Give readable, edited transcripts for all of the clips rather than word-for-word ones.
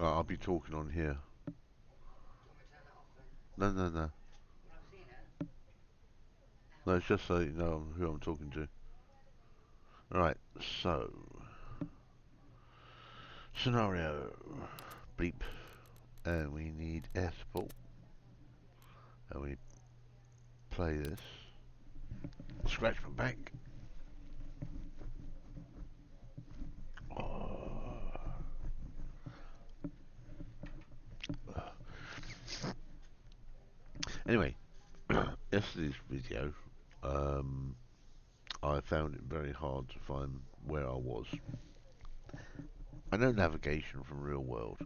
I'll be talking on here. No, no, no. No, it's just so you know who I'm talking to. Right, so scenario. Bleep. And we need air support. And we play this. Scratch my back. Oh. Anyway, yesterday's video, I found it very hard to find where I was. I know navigation from real world,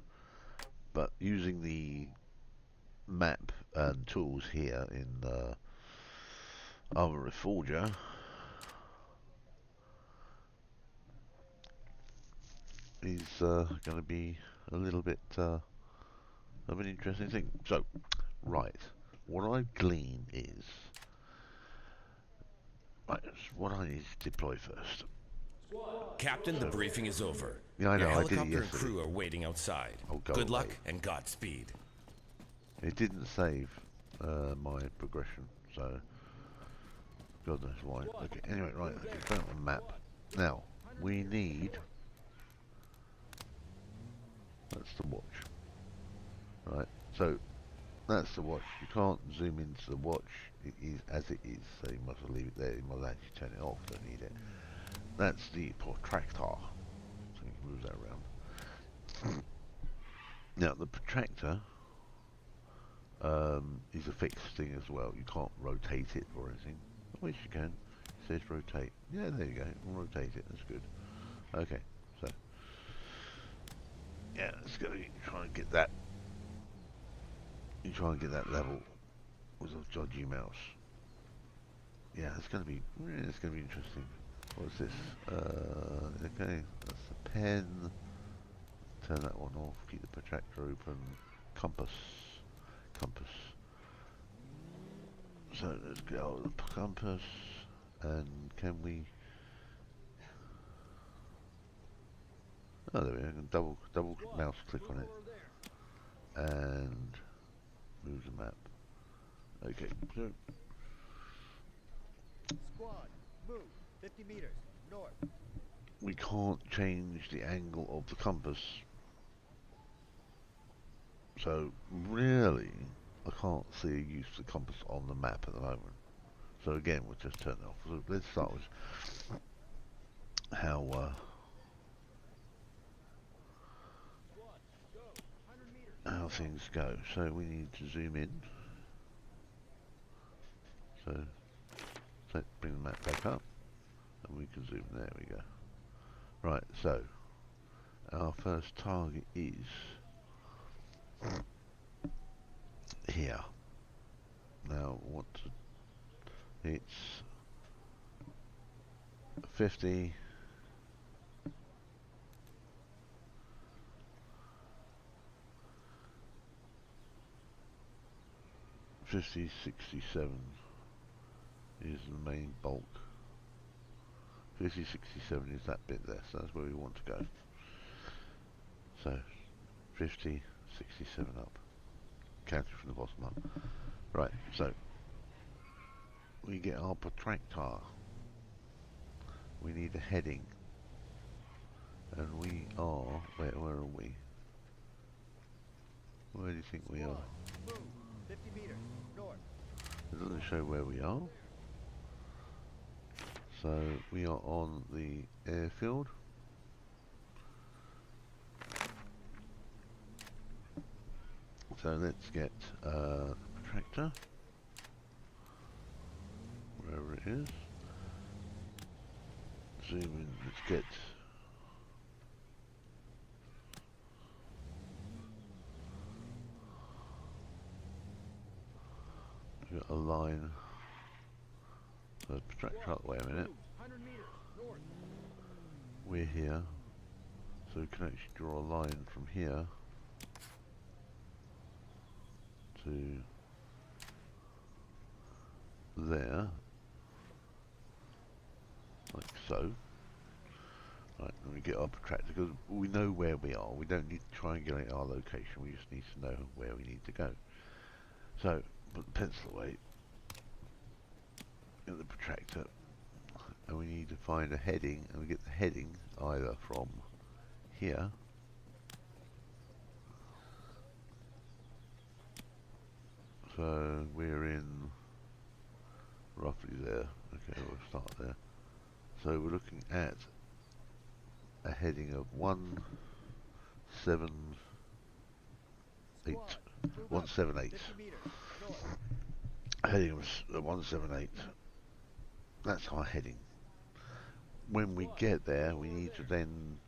but using the map and tools here in Arma Reforger is going to be a little bit of an interesting thing. So, right, what I glean is, right, what I need to deploy first. Captain, the briefing is over. Yeah, I Your know, I did it helicopter and yesterday. crew are waiting outside. Oh, go Good away. luck and Godspeed. It didn't save my progression, so God knows why. Okay, anyway, right, okay, put on the map. Now, we need, that's the watch. Right, so that's the watch. You can't zoom into the watch. It is as it is, so you must leave it there. You must actually turn it off. Don't need it. That's the protractor. So you can move that around. Now the protractor is a fixed thing as well. You can't rotate it or anything. Which you can. It says rotate. Yeah, there you go. You can rotate it. That's good. Okay, so yeah, let's go. Try and get that. You try and get that level with a dodgy mouse. Yeah, it's going to be. Yeah, it's going to be interesting. What's this? Okay, that's the pen. Turn that one off. Keep the protractor open. Compass. Compass. So let's go the compass. And can we? Oh, there we go. I can double mouse click on it and move the map. Okay. So Squad, move 50 meters north. we can't change the angle of the compass. So really, I can't see a use of the compass on the map at the moment. So again, we'll just turn it off. So let's start with how things go. So we need to zoom in. So bring the map back up, and we can zoom. There we go. Right. So our first target is here. Now, it's 50. 50, 67 is the main bulk. 50, 67 is that bit there, so that's where we want to go. So, 50, 67 up. Counting from the bottom up. Right, so, we get our protractor. We need a heading. And we are, where are we? Where do you think we are? 50 meters north. It doesn't show where we are. So we are on the airfield. So let's get the protractor, wherever it is. Zoom in, let's get a line. So protractor up, wait a minute. We're here, so we can actually draw a line from here to there, like so. Right, let me get our protractor, because we know where we are. We don't need to triangulate our location, we just need to know where we need to go. So, put the pencil away in the protractor, and we need to find a heading, and we get the heading either from here, so we're in roughly there. Okay, we'll start there. So we're looking at a heading of 178. Squad, move up. 178. 50 meters. North. Heading of 178. That's our heading. When we get there, we need to then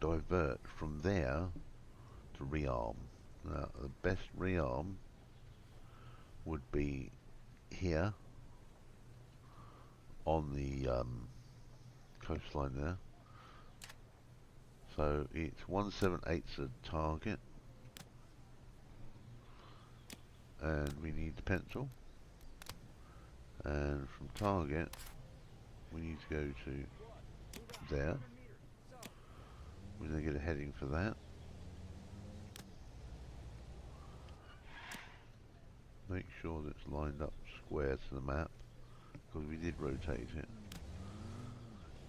divert from there to rearm. Now, the best rearm would be here on the coastline there. So it's 178's a target, and we need the pencil, and from target we need to go to there. We're going to get a heading for that. Make sure that it's lined up square to the map, because we did rotate it.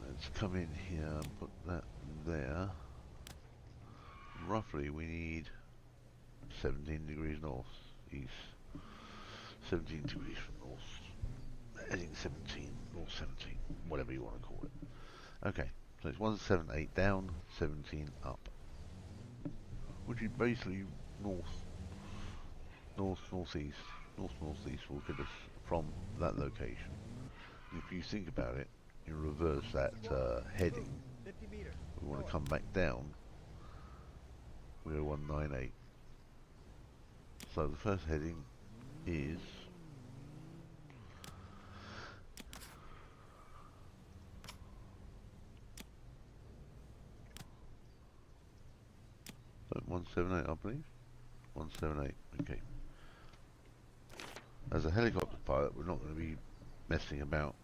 Let's come in here and put that there. Roughly we need 17 degrees north, east. 17 degrees from north. Heading 17, north 17, whatever you want to call it. Okay, so it's 178 down, 17 up. Which is basically northeast will get us from that location. If you think about it, you reverse that heading. 50 meters. We want to come back down. We're 198. So the first heading is so 178, I believe. 178. Okay. As a helicopter pilot, we're not going to be messing about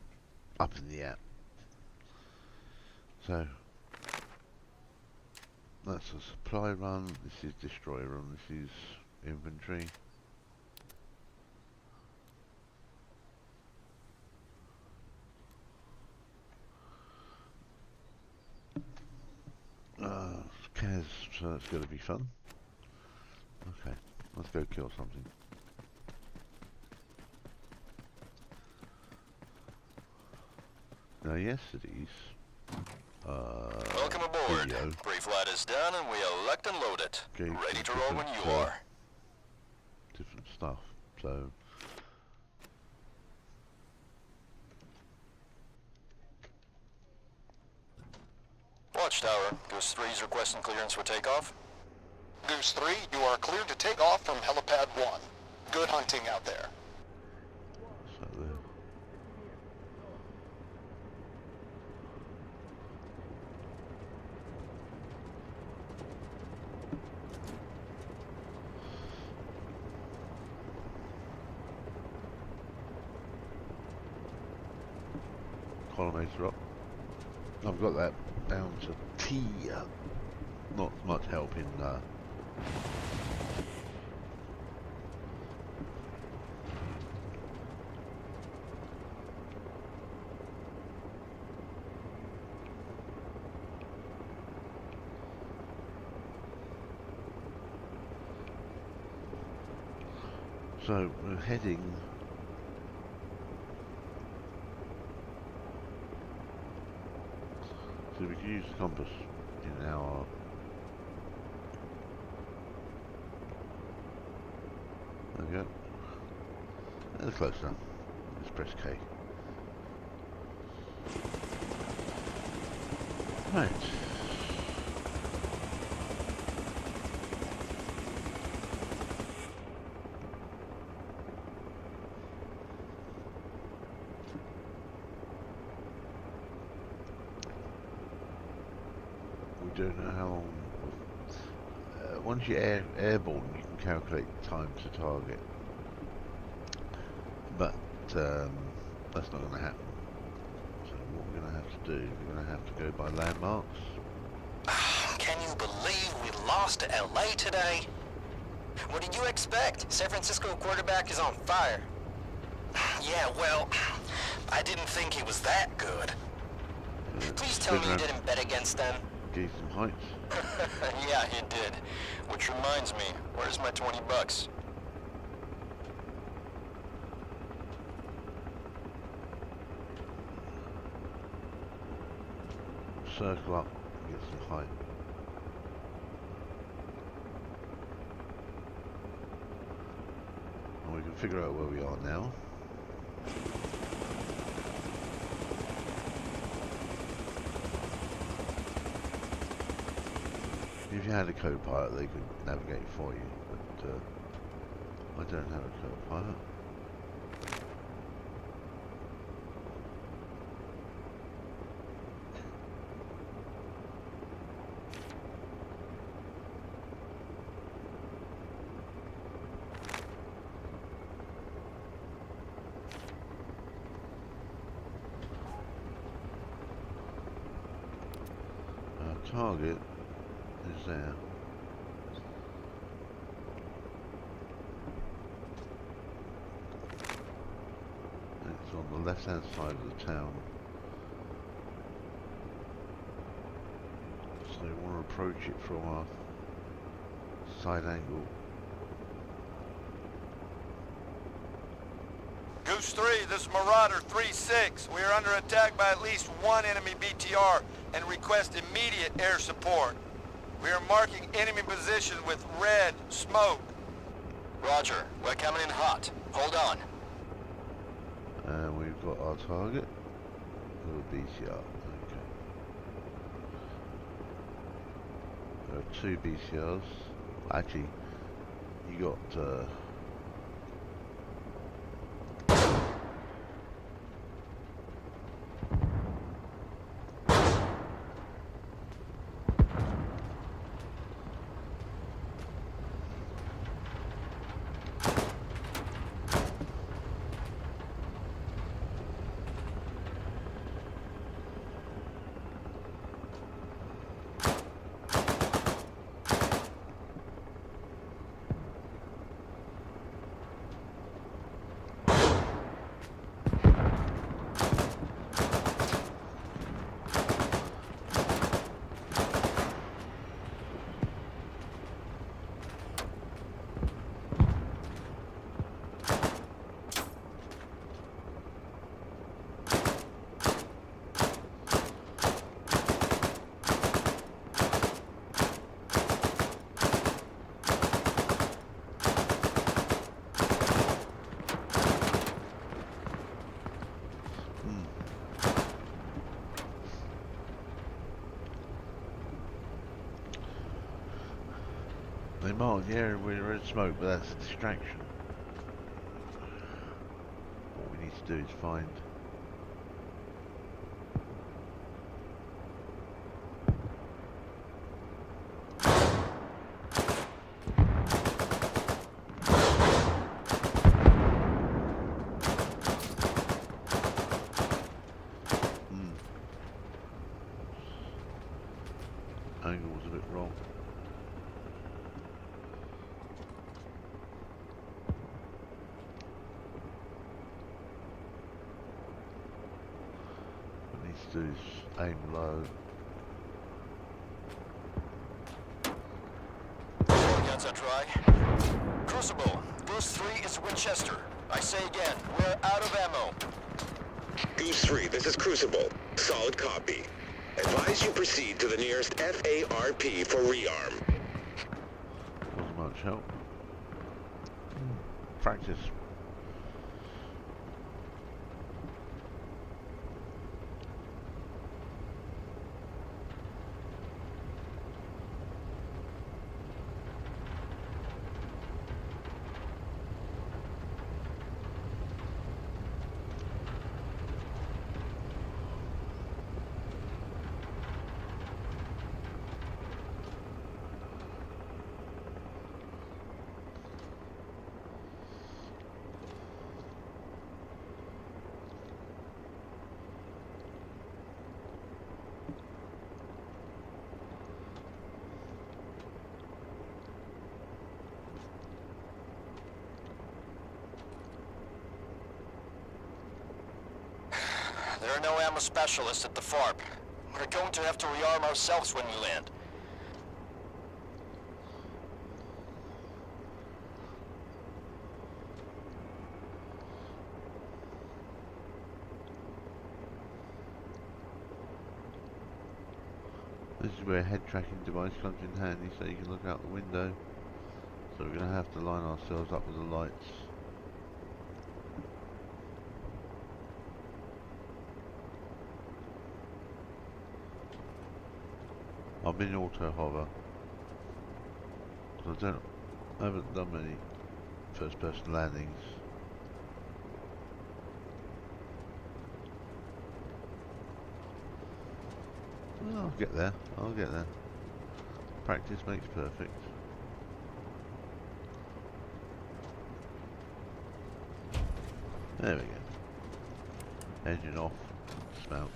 up in the air. So that's a supply run. This is destroyer run. This is infantry. Kaz, so that's going to be fun. Okay, let's go kill something. Now yesterday's Welcome aboard. video Pre-flight is done and we elect and load it. gave Ready some to roll when different, you are. different stuff. So Watchtower, Goose 3 is requesting clearance for takeoff. Goose 3, you are cleared to take off from helipad 1. Good hunting out there. so there. Collimator up. I've got that down to T. Not much help in so we're heading so we can use the compass in our there we go. That's close enough. Just press K. Right. We don't know how long. Once you're airborne, you can calculate time to target, but that's not going to happen. So what we're going to have to do? We're going to have to go by landmarks. Can you believe we lost to LA today? What did you expect? San Francisco quarterback is on fire. Yeah, well, I didn't think he was that good. Please tell me you didn't bet against them. Gave some heights. Yeah, he did. Which reminds me, where's my 20 bucks? Circle up, get some height. And we can figure out where we are now. If you had a co-pilot, they could navigate for you, but I don't have a co-pilot. Our target is there. It's on the left hand side of the town. So we want to approach it from our side angle. Goose 3, this is Marauder 3-6. We are under attack by at least one enemy BTR and request immediate air support. We are marking enemy position with red smoke. Roger, we're coming in hot. Hold on. And we've got our target. Little BCR. Okay. There are two BCRs. Actually, you got they marked the area with red smoke, but that's a distraction. What we need to do is find angle was a bit wrong. What needs to do is aim low. That's a try. Crucible, Goose 3 is Winchester. I say again, we're out of ammo. Goose 3, this is Crucible. Solid copy. Advise you proceed to the nearest FARP for rearm. Wasn't much help. Practice. There are no ammo specialists at the FARP. We're going to have to rearm ourselves when we land. This is where a head tracking device comes in handy, so you can look out the window. So we're going to have to line ourselves up with the lights. I'm in auto hover. I haven't done many first person landings. Well, I'll get there. I'll get there. Practice makes perfect. There we go. Engine off. Dismount.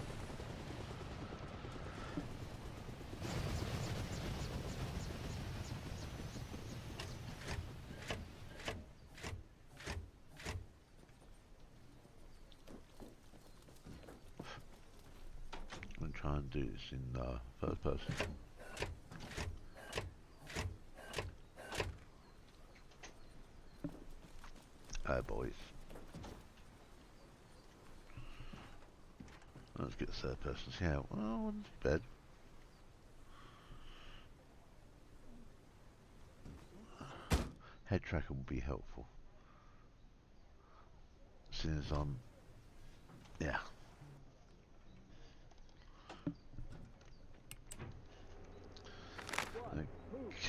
I'm trying to do this in first person. Boys. Let's get third person. See how. Well, one's bed. Head tracker will be helpful. Since I'm. Yeah.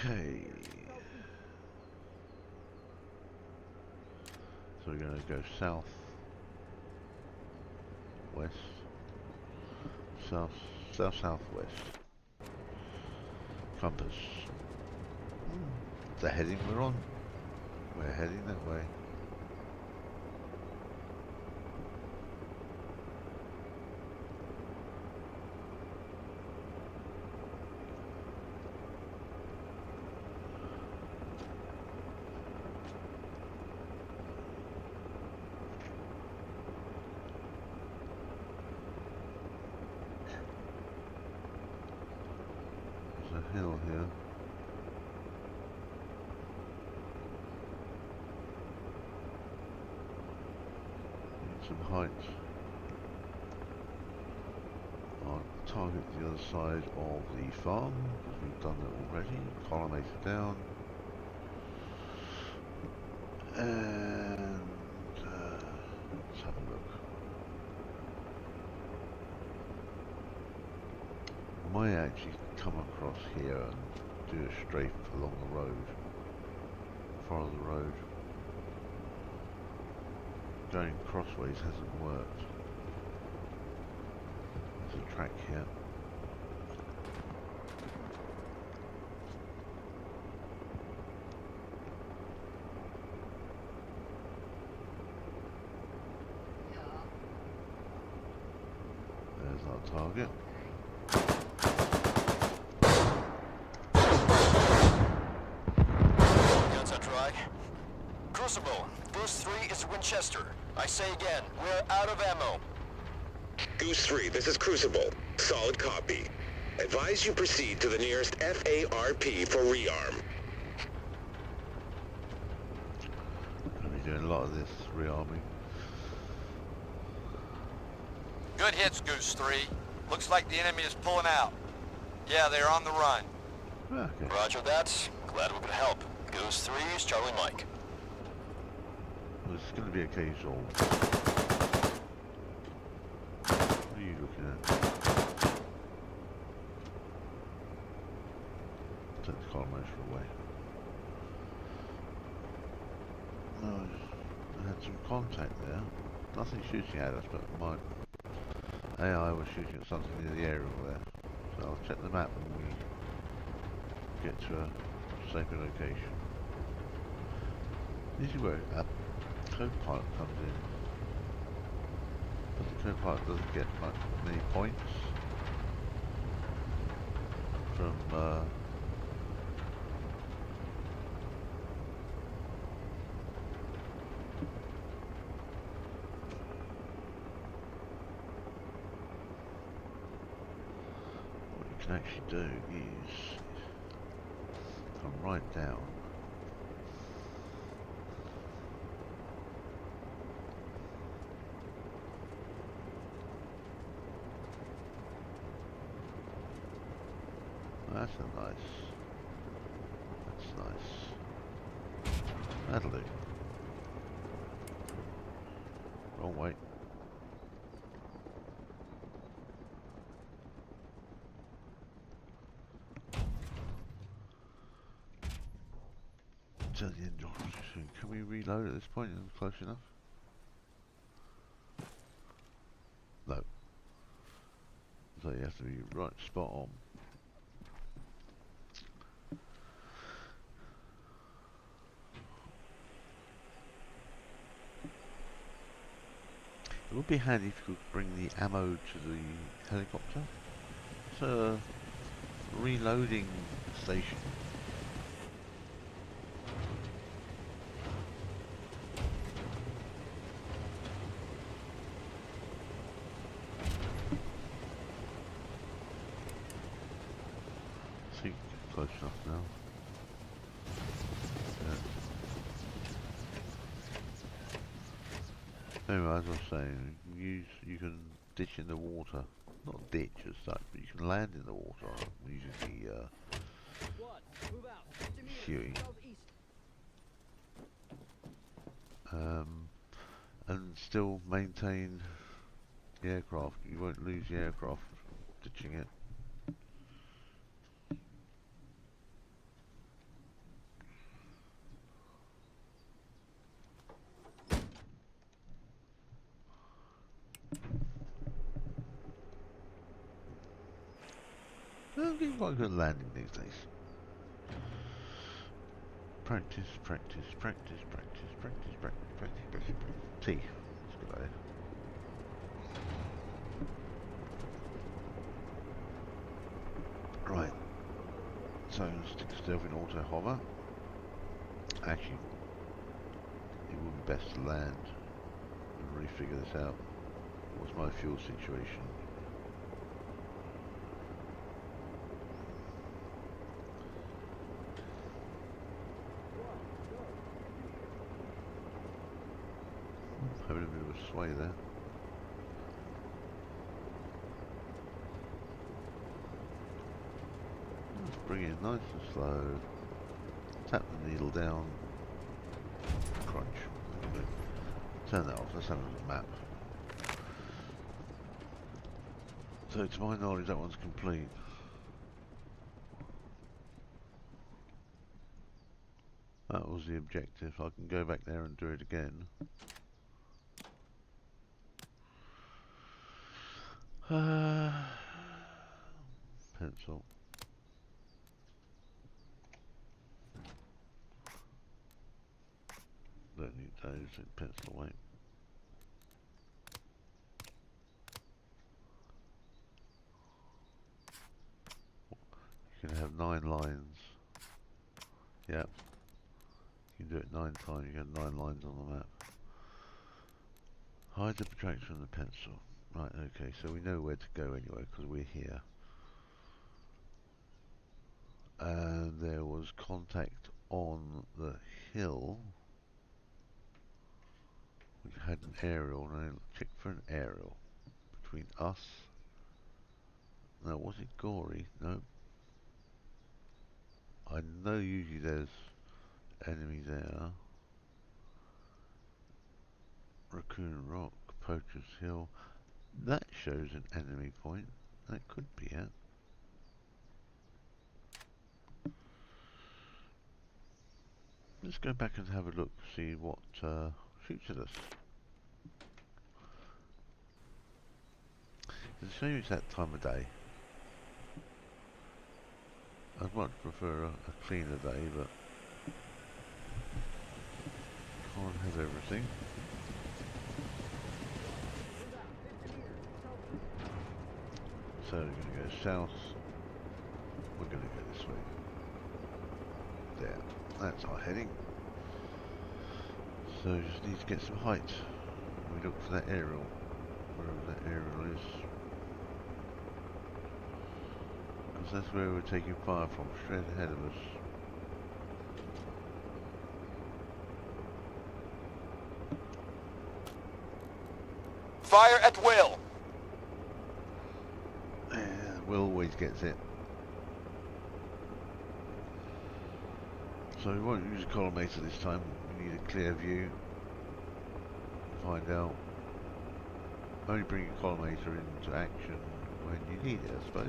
Okay. So we're going to go south, west, south, southwest. Compass. The heading we're on. We're heading that way. Hill here. Need some height. I'll target the other side of the farm because we've done that already. Collimator down. And let's have a look. I might actually come across here and do a strafe along the road, follow the road. Going crossways hasn't worked. There's a track here. There's our target. Crucible, Goose 3 is Winchester. I say again, we're out of ammo. Goose 3, this is Crucible. Solid copy. Advise you proceed to the nearest FARP for rearm. I'll be doing a lot of this rearming. Good hits, Goose 3. Looks like the enemy is pulling out. Yeah, they're on the run. Okay. Roger that. Glad we could help. Goose 3 is Charlie Mike. There's going to be occasional. What are you looking at? Take the collimator away. No, I had some contact there. Nothing shooting at us, but my AI was shooting at something near the area over there. So I'll check the map when we get to a safer location. This is where co-pilot comes in, but the co-pilot doesn't get many points from can actually do is come right down. That's a nice. That's nice. That'll do. Wrong way. To the end of it. Can we reload at this point? Is it close enough? No. So you have to be right spot on. It would be handy if you could bring the ammo to the helicopter. It's a reloading station. I think close enough now. Anyway, as I was saying, you can ditch in the water. Not ditch as such, but you can land in the water using the Huey. And still maintain the aircraft. You won't lose the aircraft ditching it. I'm getting quite good at landing these days. Practice, practice, practice, practice, practice, practice, practice, practice, practice. T. Let's go there. Right. So stick stealth in auto hover. Actually, it would be best to land and refigure this out. What's my fuel situation? Having a bit of a sway there. Let's bring it nice and slow. Tap the needle down. Crunch. Turn that off. Let's have a look at the map. So to my knowledge that one's complete. That was the objective. I can go back there and do it again. Pencil. Don't need those in pencil weight. You can have 9 lines. Yep. You can do it 9 times, you get 9 lines on the map. Hide the protractor and the pencil. Right, okay, so we know where to go anyway, because we're here. And there was contact on the hill, which had an aerial. Now check for an aerial between us. No, was it Gory? No. I know usually there's enemy there. Raccoon Rock, Poacher's Hill. That shows an enemy point. That could be it. Let's go back and have a look, see what shoots at us. It's a shame it's that time of day. I'd much prefer a cleaner day, but can't have everything. So we're going to go south. We're going to go this way. There. That's our heading. So just need to get some height. We look for that aerial. Wherever that aerial is. Because that's where we're taking fire from, straight ahead of us. Fire at will. And Will always gets it. So we won't use a collimator this time, we need a clear view. Find out. Only bring a collimator into action when you need it, I suppose.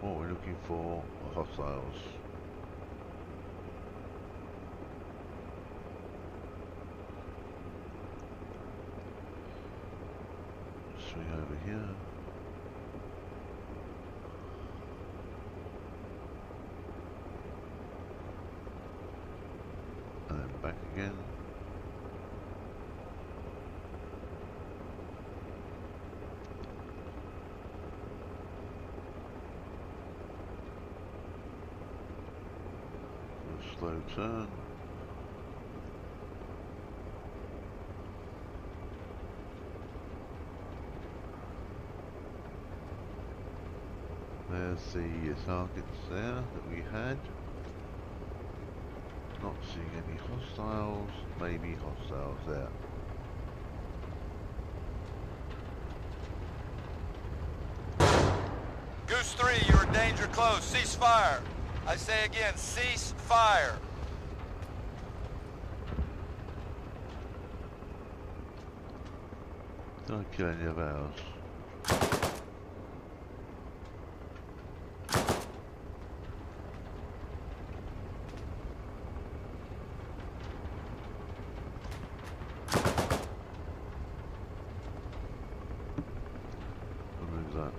What we're looking for are hostiles. Swing over here. And then back again. Slow turn. There's the targets there that we had. Not seeing any hostiles, maybe hostiles there. Goose 3, you're in danger close. Cease fire. I say again, cease fire. Don't kill any of ours. Remove that.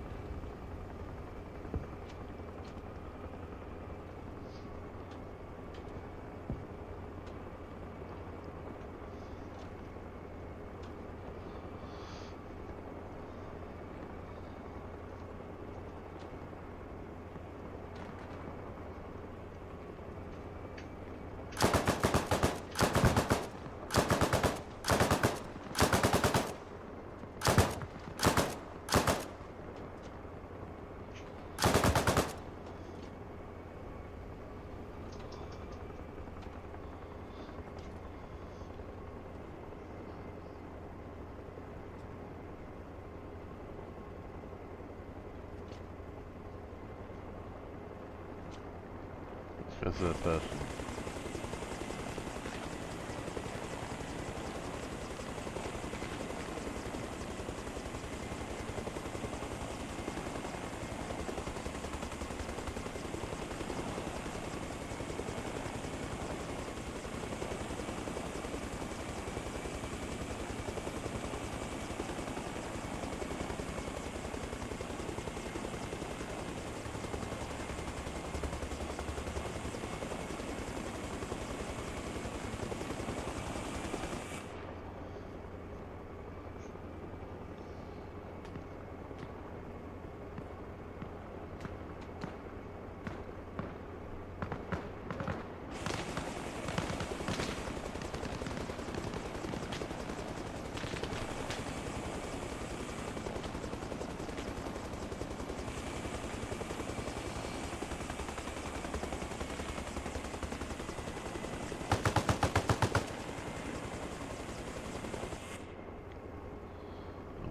Go to that person.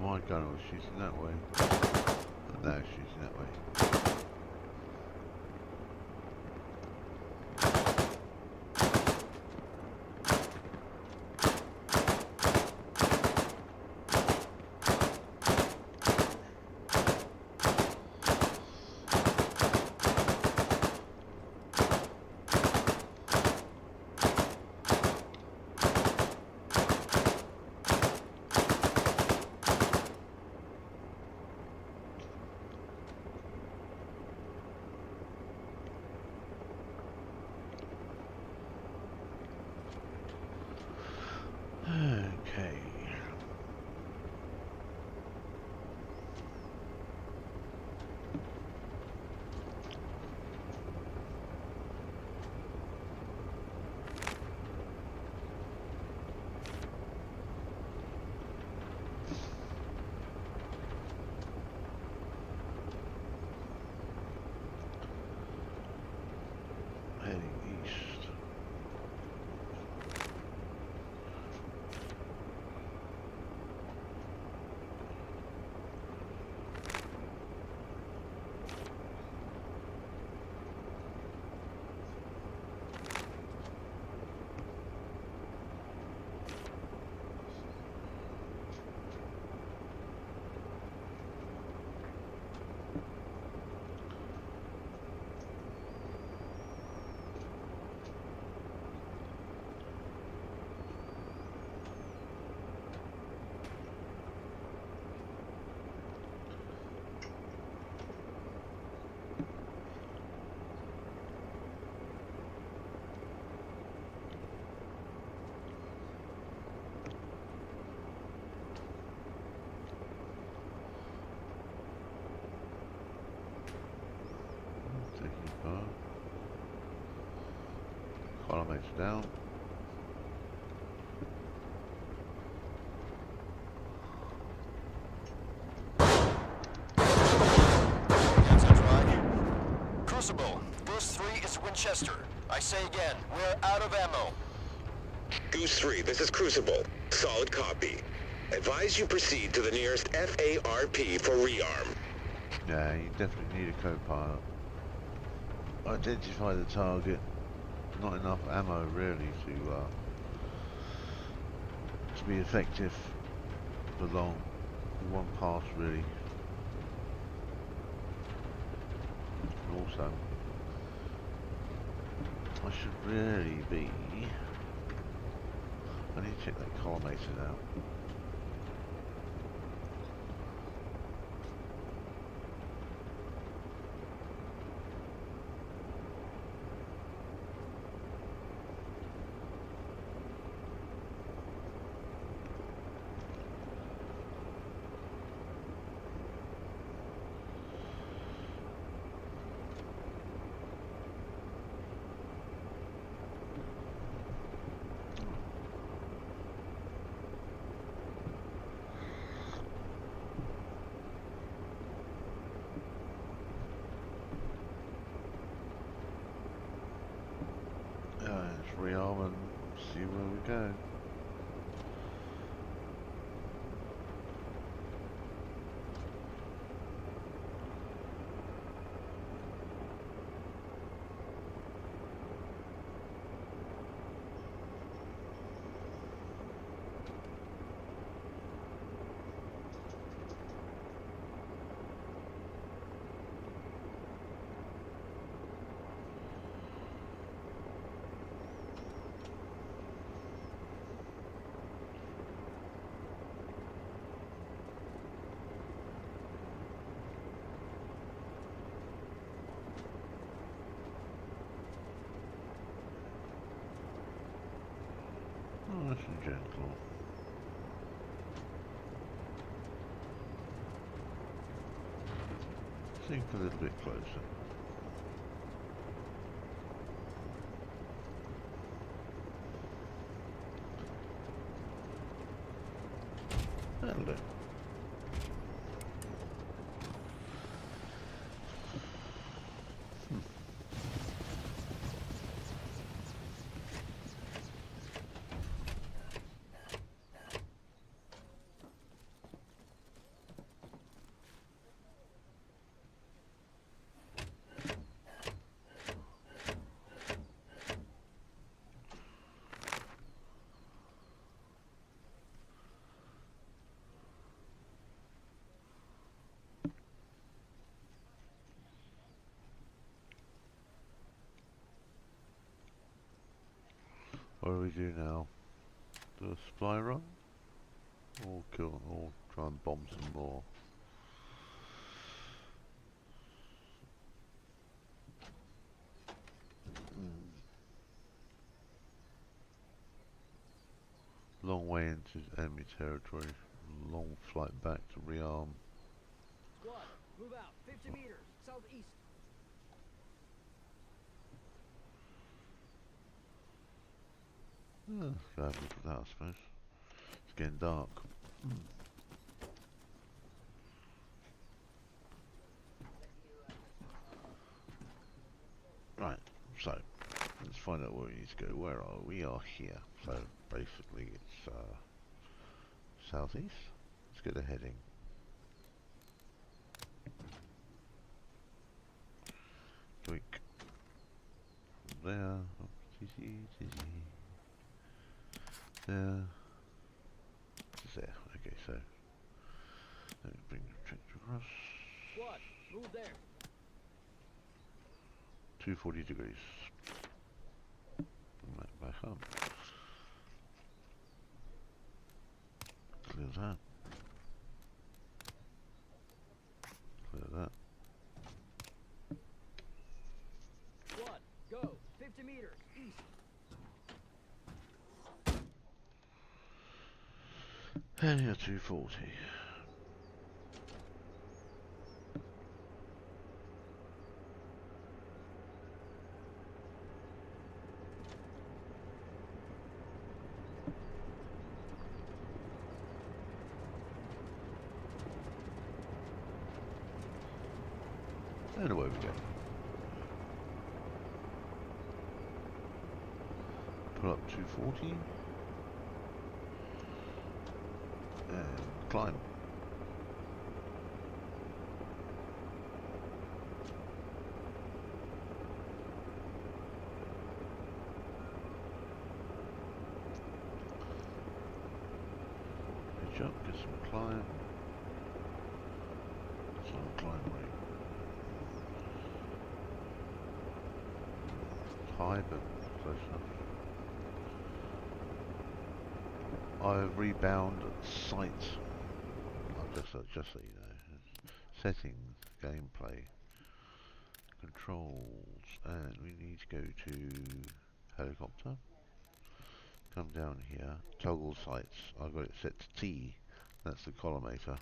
My gun was shooting that way. And now it's shooting that way. collimator down. That's a try. Crucible, Goose 3 is Winchester. I say again, we're out of ammo. Goose 3, this is Crucible. Solid copy. Advise you proceed to the nearest FARP for rearm. Yeah, you definitely need a co-pilot. Identify the target. Not enough ammo really to be effective for long. One pass really. And also, I should really be. I need to check that collimator out. Let's rearm and see where we go. Nice and gentle. Think a little bit closer. That'll do. What do we do now? Do a supply run? Or kill, or try and bomb some more? Long way into enemy territory. Long flight back to rearm. Squad, move out. 50 meters, southeast. Go have a look at that, I suppose. It's getting dark. Right, so let's find out where we need to go. Where are we? We are here. So basically it's southeast. Let's get a heading. Quick. There. Oh, tizzy. There. It's there. Okay, so let me bring the tractor across. Squad, move there. 240 degrees. Bring that back up. Clear that. Clear that. Squad, go. 50 meters, east. And here 240. And away we go. Pull up 240. And climb. Pitch up, get some climb. Some climb rate. High but close enough. I rebound sight. Just so you know. Settings, gameplay, controls, and we need to go to helicopter. Come down here, toggle sights. I've got it set to T. That's the collimator.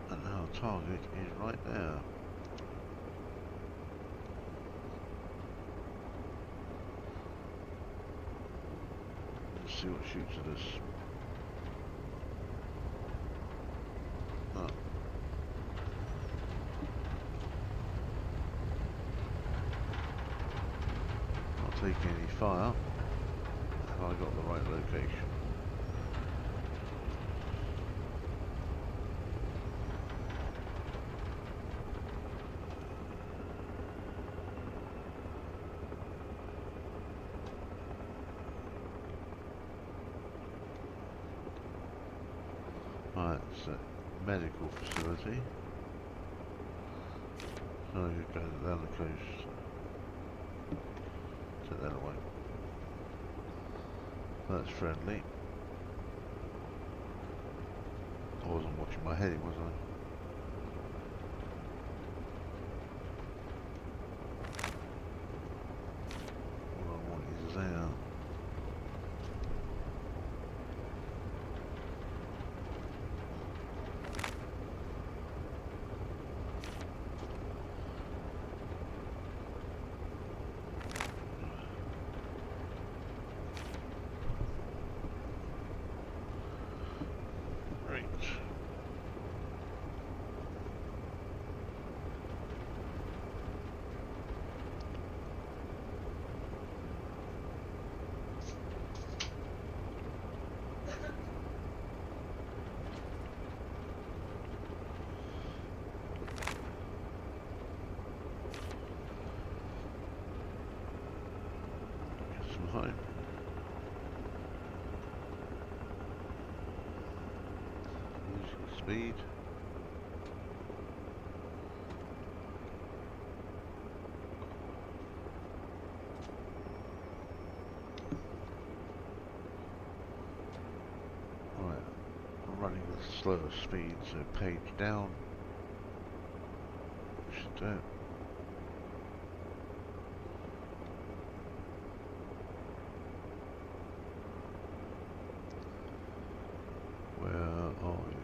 And our target is right there. Let's see what shoots at us. Oh. Not taking any fire. Have I got the right location? Right, it's a medical facility. So you go down the coast. Take that away. That's friendly. I wasn't watching my heading, was I? All I want is there. Home. Losing speed. Right, I'm running at slower speed, so page down. Should do it. Where are you?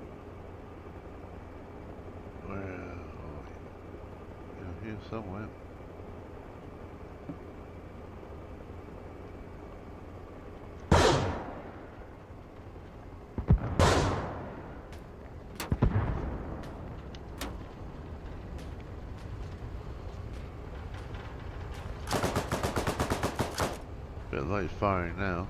Where are you? You're here somewhere. Bit late firing now.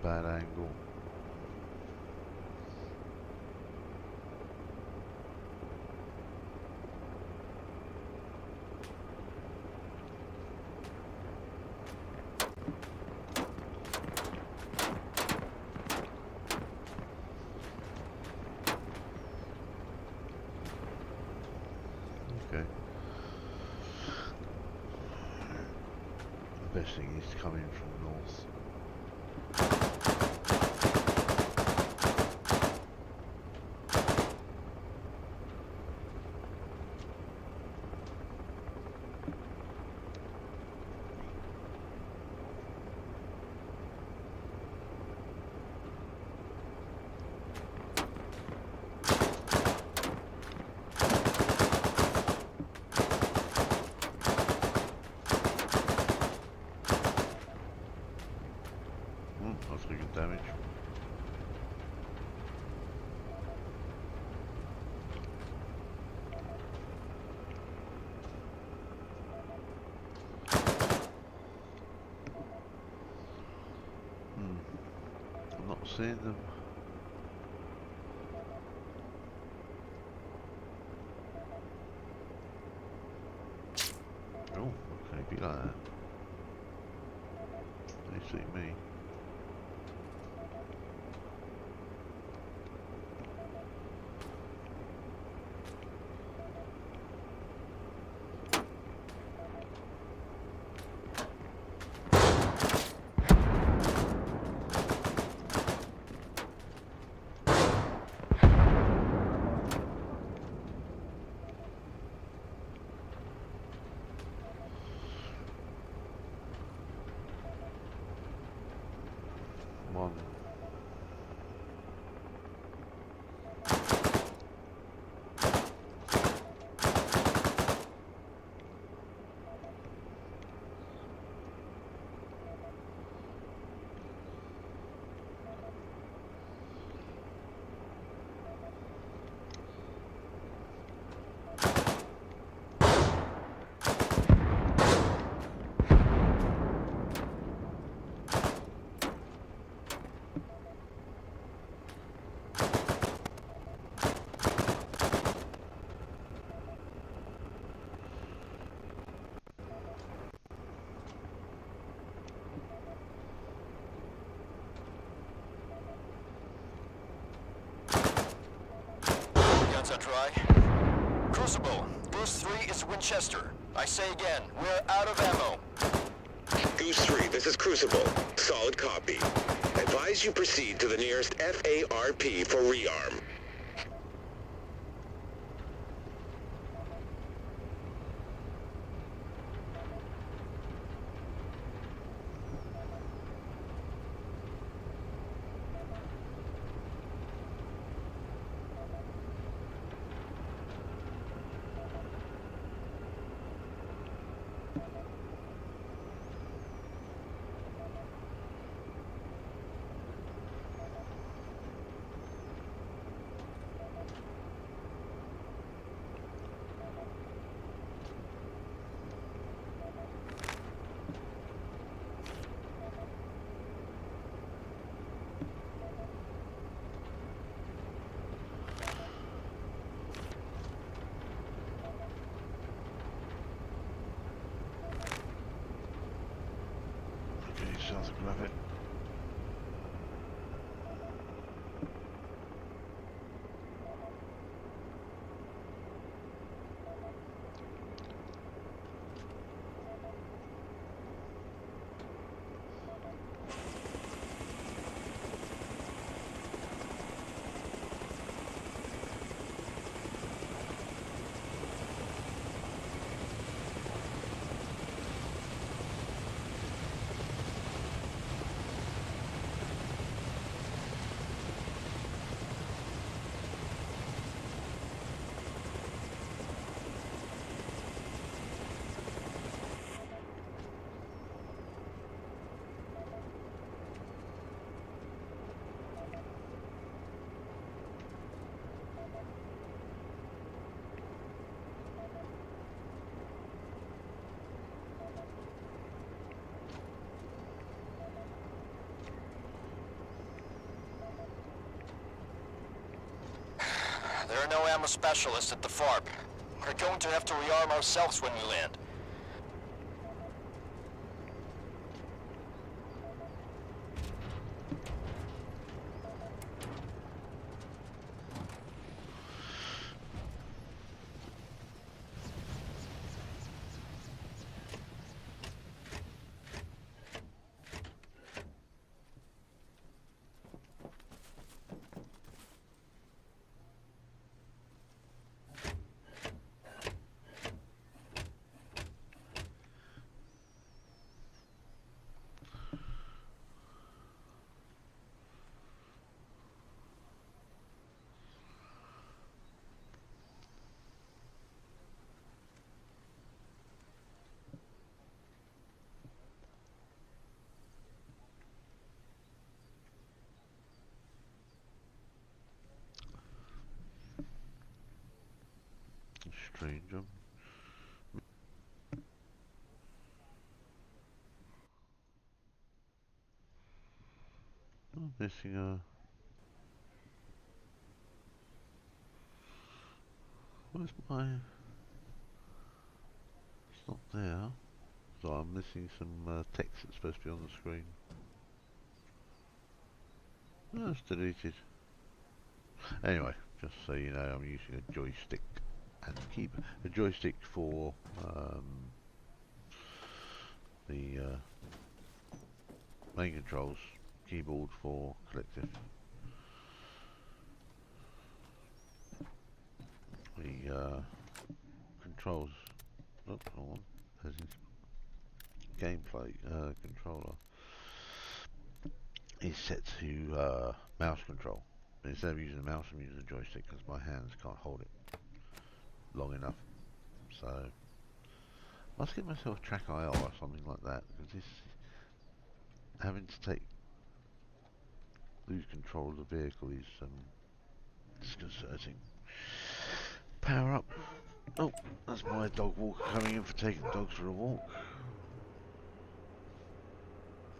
Bad angle. Okay. The best thing is to come in from north. seeing them. Oh, okay, be like that. They see me. One. Guns are dry. Crucible, Goose 3 is Winchester. I say again, we're out of ammo. Goose 3, this is Crucible. Solid copy. Advise you proceed to the nearest FARP for rearm. Get yourself to grab it. There are no ammo specialists at the FARP. We're going to have to rearm ourselves when we land. Stranger. Oh. missing a... Where's my... It's not there. So I'm missing some text that's supposed to be on the screen. Oh, it's deleted. Anyway, just so you know, I'm using a joystick and keyboard. A joystick for the main controls, keyboard for collective. The controls, oh, hold on, as in gameplay controller is set to mouse control. But instead of using the mouse, I'm using the joystick because my hands can't hold it long enough. So I must get myself track IR or something like that, because this having to lose control of the vehicle is disconcerting. Power up. Oh, that's my dog walker coming in for taking dogs for a walk.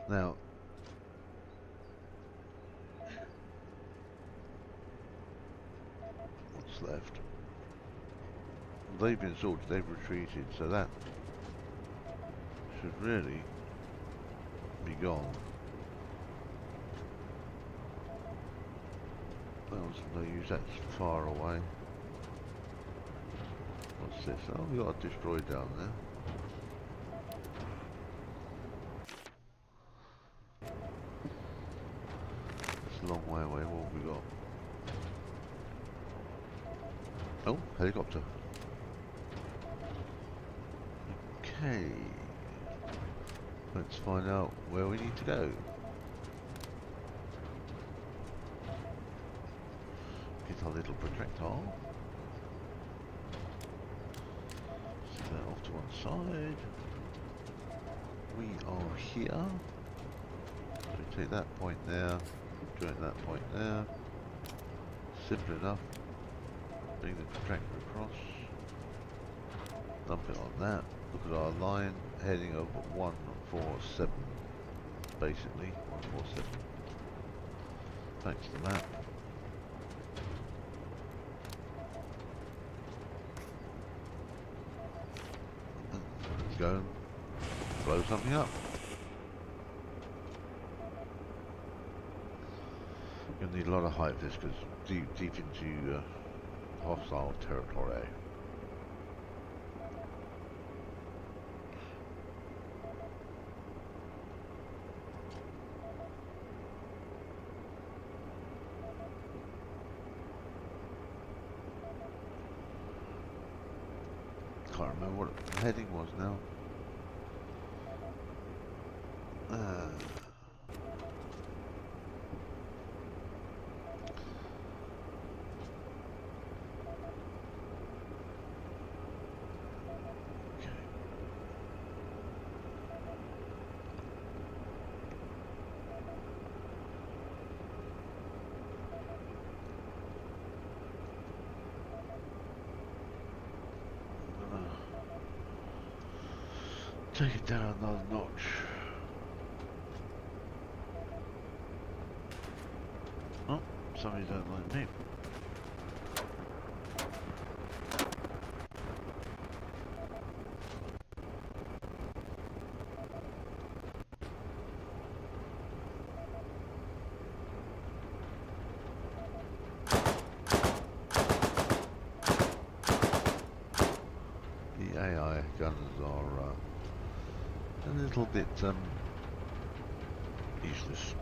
Now, what's left? They've been sorted, they've retreated, so that should really be gone. That was no use, that's far away. What's this? Oh, we got a destroyer down there. It's a long way away. What have we got? Oh, helicopter. Okay. Let's find out where we need to go. Get our little projectile. Set that off to one side. We are here. So we take that point there, join that point there. Simple enough. Bring the protractor across. Dump it on that. Look at our line heading over 147. Basically, 147. Thanks to the map. Let's go and blow something up. You're gonna need a lot of height for this because deep into hostile territory. Can't remember what the heading was now. Take it down another notch. Oh, somebody don't like me. The AI guns are a little bit useless.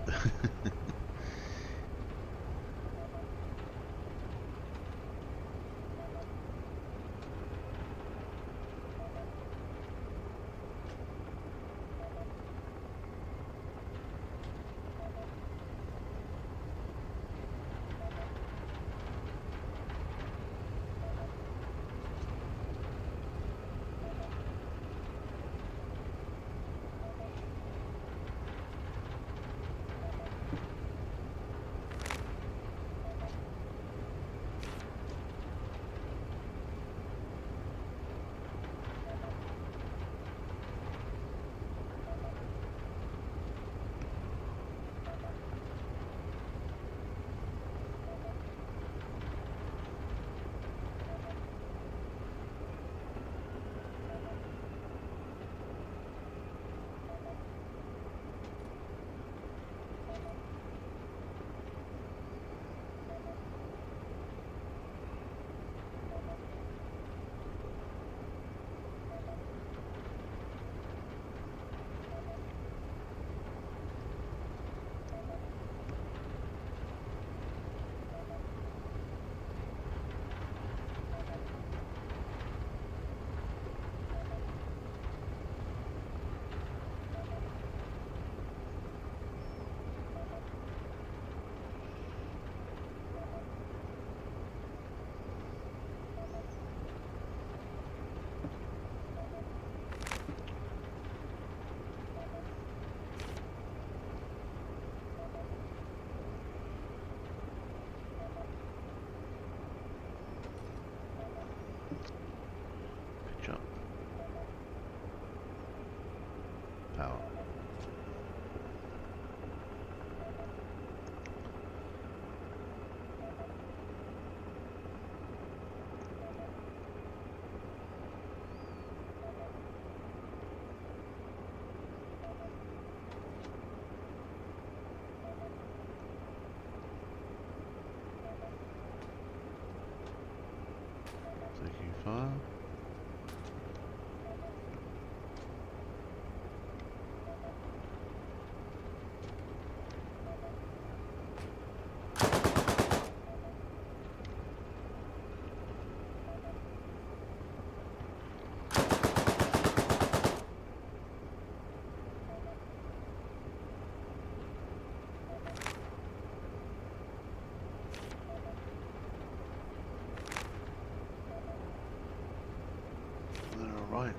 Right,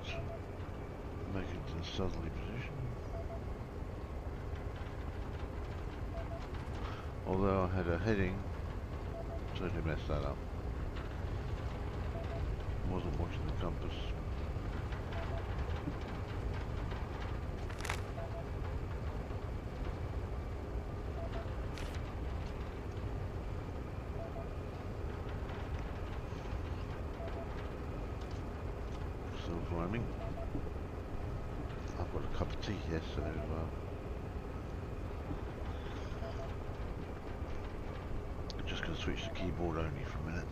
make it to the southerly position. Although I had a heading, totally messed that up. Wasn't watching the compass. Still climbing. I've got a cup of tea yesterday as well. I'm just going to switch to keyboard only for a minute.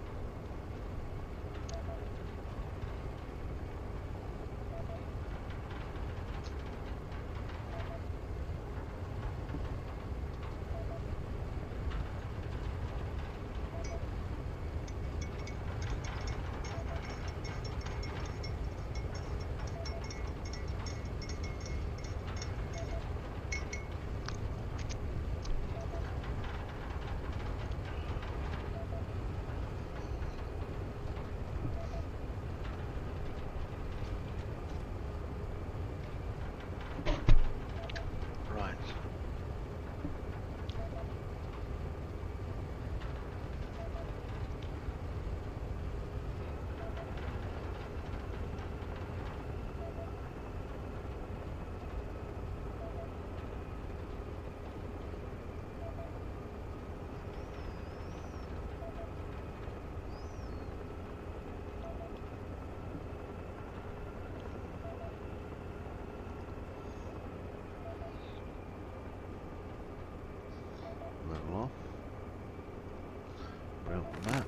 Level off. Bring up the map.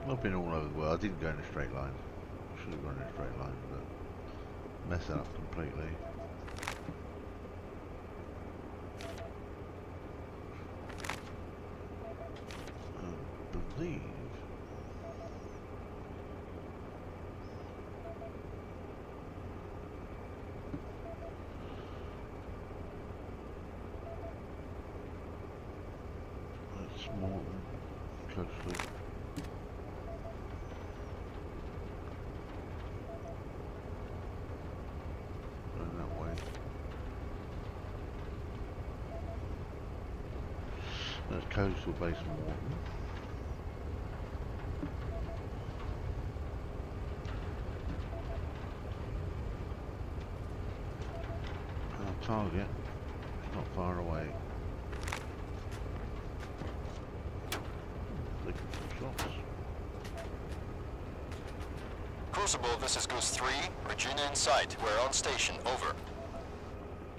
I've been all over the world. I didn't go in a straight line. I should have gone in a straight line, but messed it up completely. I believe that's Morton, closely. That's coastal base Morton. Our target is not far away. Looking for shots. Crucible, this is Goose 3. Regina in sight. We're on station. Over.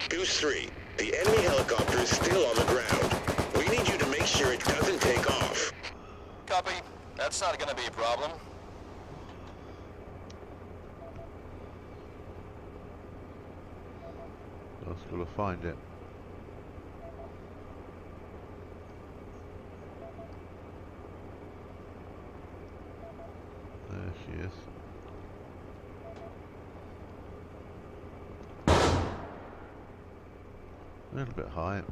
Goose 3, the enemy helicopter is still on the ground. We need you to make sure it doesn't take off. Copy. That's not gonna be a problem. I've got to find it. There she is. A little bit high.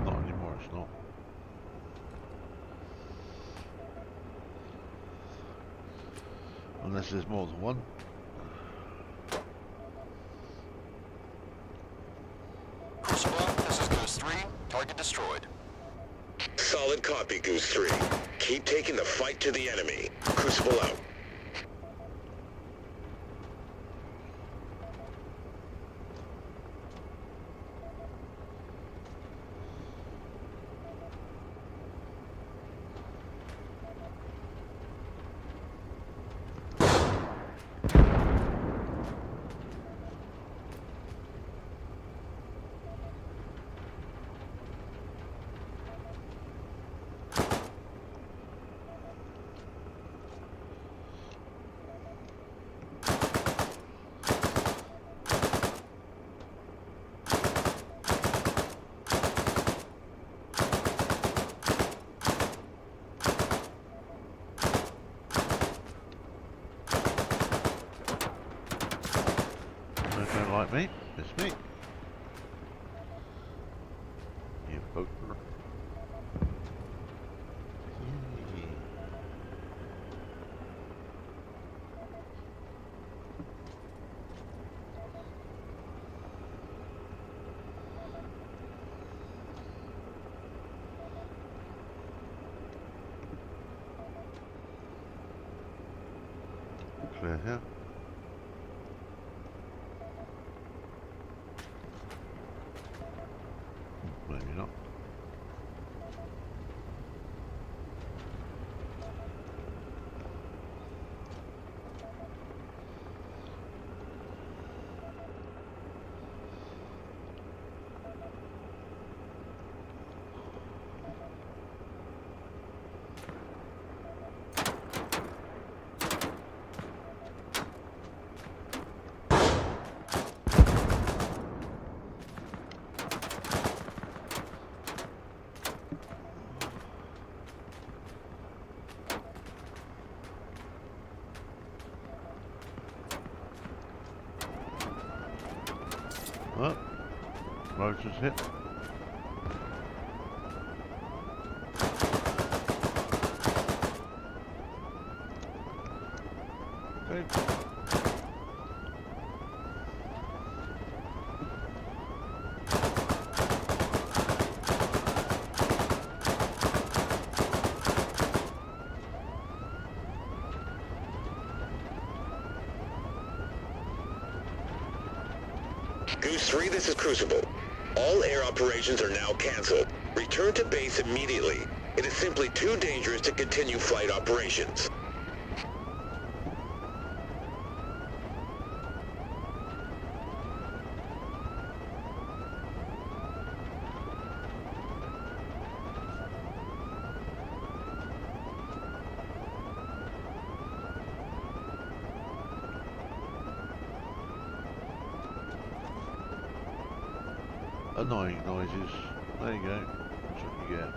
Not anymore, it's not. Unless there's more than one. destroyed. Solid copy, Goose 3. Keep taking the fight to the enemy. Crucible out. Don't like me, it's me. You poker. Clear here. Maybe not. Well, rotor's hit. Okay. Goose 3, this is Crucible. All air operations are now canceled. Return to base immediately. It is simply too dangerous to continue flight operations. Annoying noises. There you go. That's what you get.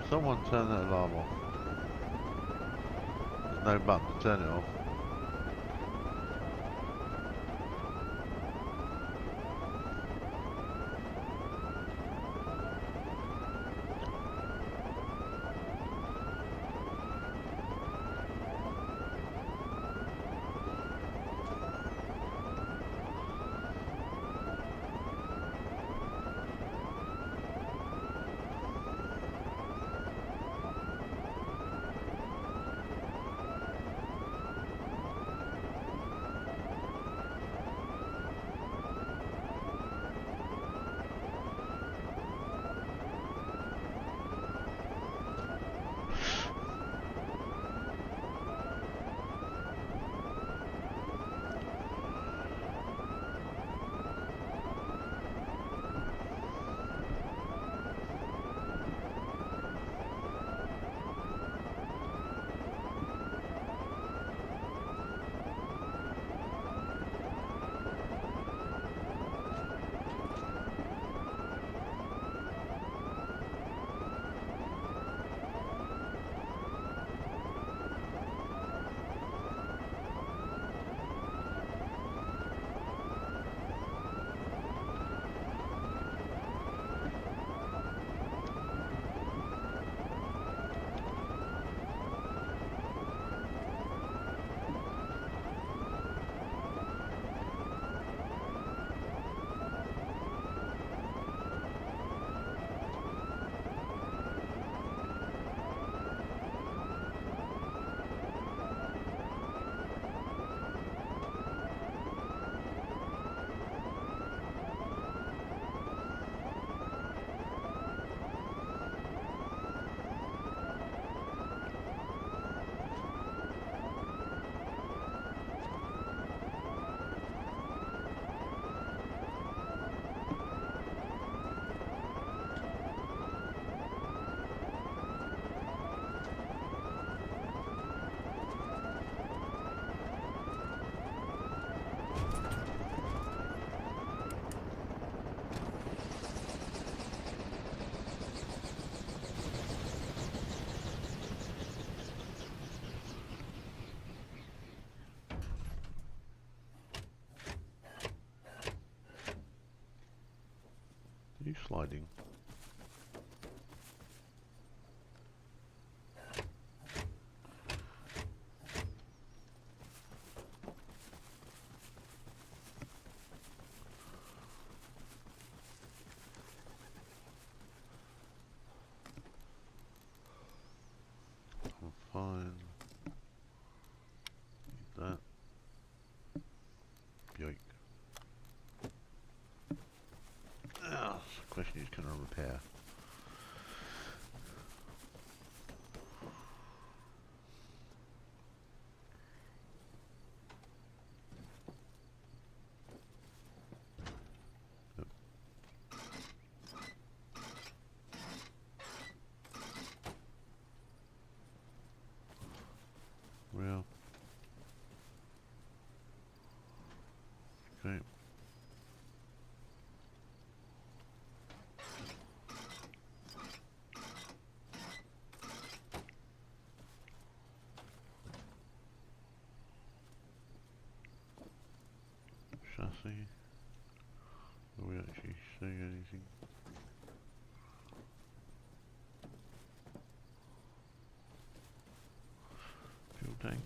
Someone turn that alarm off. There's no button to turn it off. Are you sliding? I'm fine. Need that. Yoink. Ah, the question is, can I repair? Yep. Well. Okay. Chassis. Are we actually seeing anything? Fuel tank.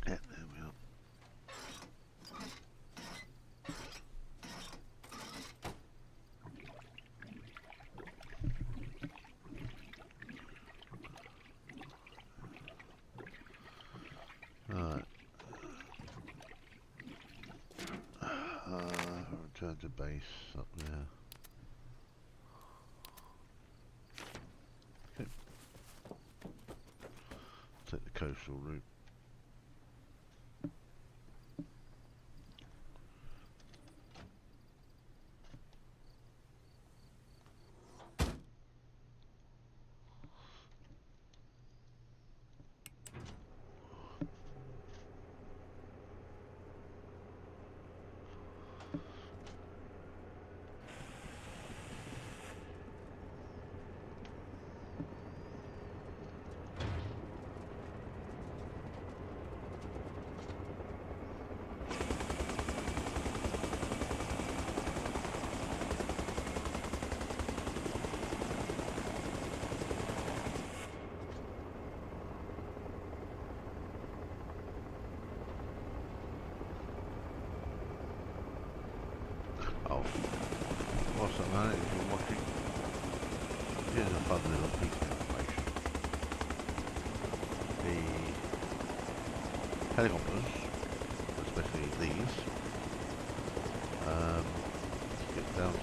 Yeah, there we are. Alright. Return to base up there. Okay. Take the coastal route. Here's a fun little piece of information. The helicopters, especially these, get down to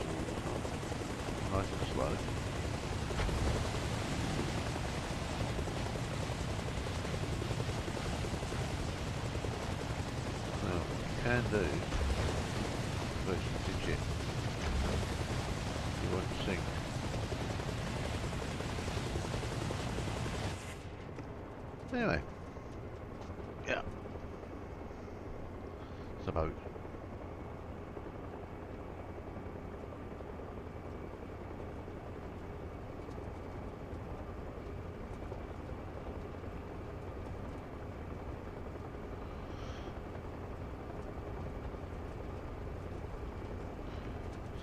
nice and slow. Now, what you can do, virtually ditch it. You won't sink. Anyway, yeah, suppose.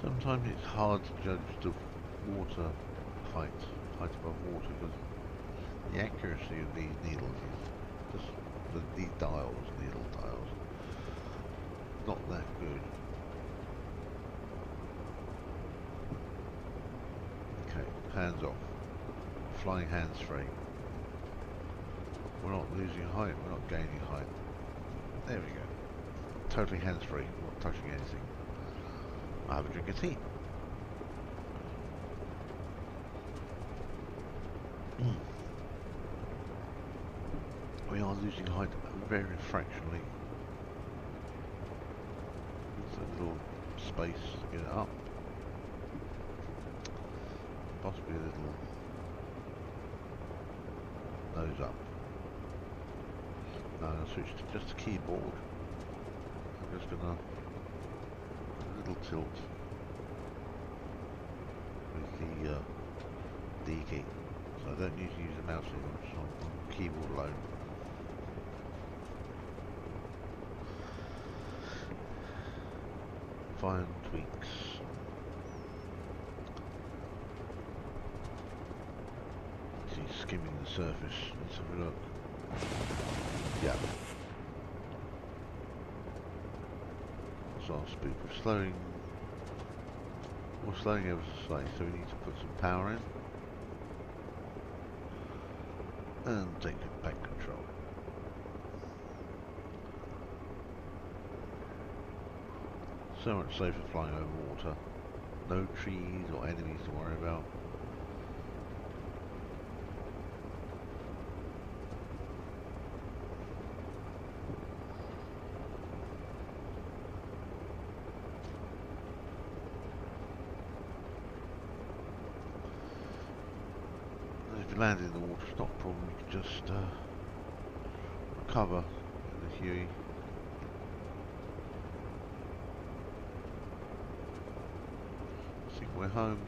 Sometimes it's hard to judge the water height above water because the accuracy of these needles is just these dials, needle dials, not that good. Okay, hands off. Flying hands free. We're not losing height, we're not gaining height. There we go. Totally hands free, not touching anything. I'll have a drink of tea. We are losing height very fractionally. It's a little space to get it up. Possibly a little nose up. Now I'm going to switch to just a keyboard. I'm just going to little tilt with the D key, so I don't need to use the mouse anymore, just on the keyboard alone. Fine tweaks. See, skimming the surface. Let's have a look. Yeah. Our speed. We're slowing ever so slightly, so we need to put some power in and take back control. So much safer flying over water. No trees or enemies to worry about. Land in the water, it's not a problem, you can just recover in the Huey. I think we're home.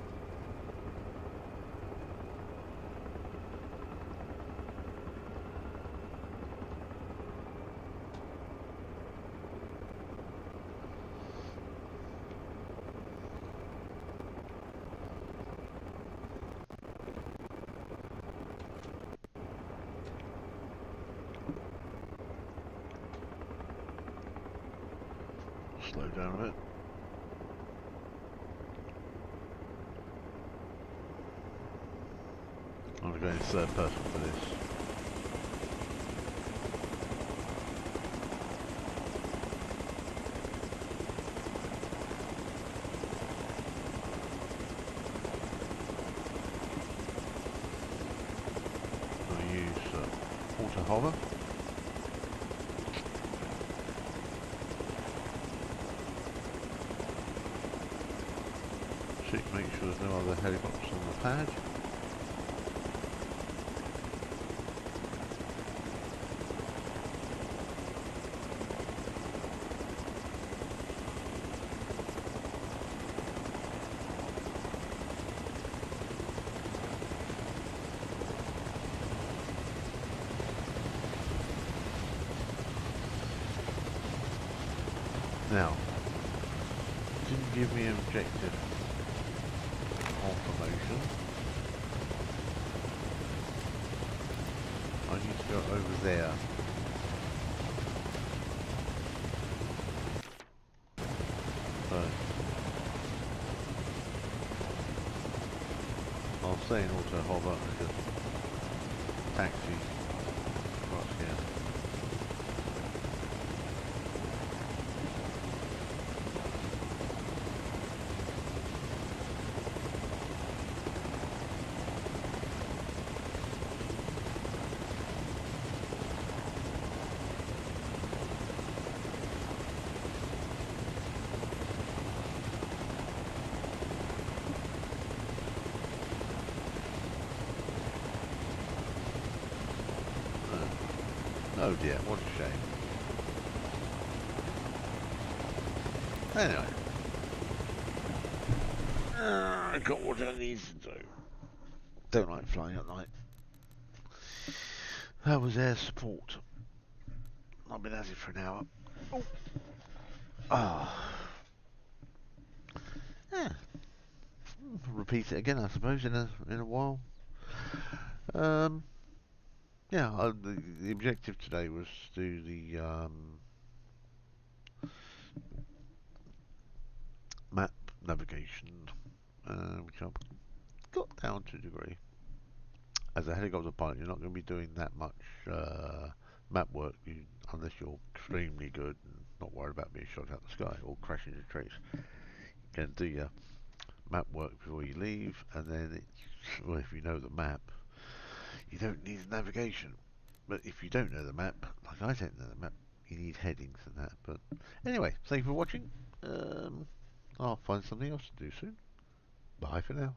Slow down a bit. I'm going to go in third person for this. I'm going to use auto hover. Make sure there's no other helicopters on the pad. Now, didn't give me an objective confirmation. I need to go over there. So, I'll say in auto hover because taxi across here. Oh dear, what a shame. Anyway. I got what I need to do. Don't like flying at night. That was air support. I've been at it for an hour. Oh. Ah. Yeah. Repeat it again, I suppose, in a while. Yeah, the objective today was to do the map navigation, which I've got down to a degree. As a helicopter pilot, you're not going to be doing that much map work unless you're extremely good and not worried about being shot out of the sky or crashing into trees. You can do your map work before you leave, and then well, if you know the map, you don't need navigation. But if you don't know the map, like I don't know the map, you need headings and that. But anyway, thank you for watching. I'll find something else to do soon. Bye for now.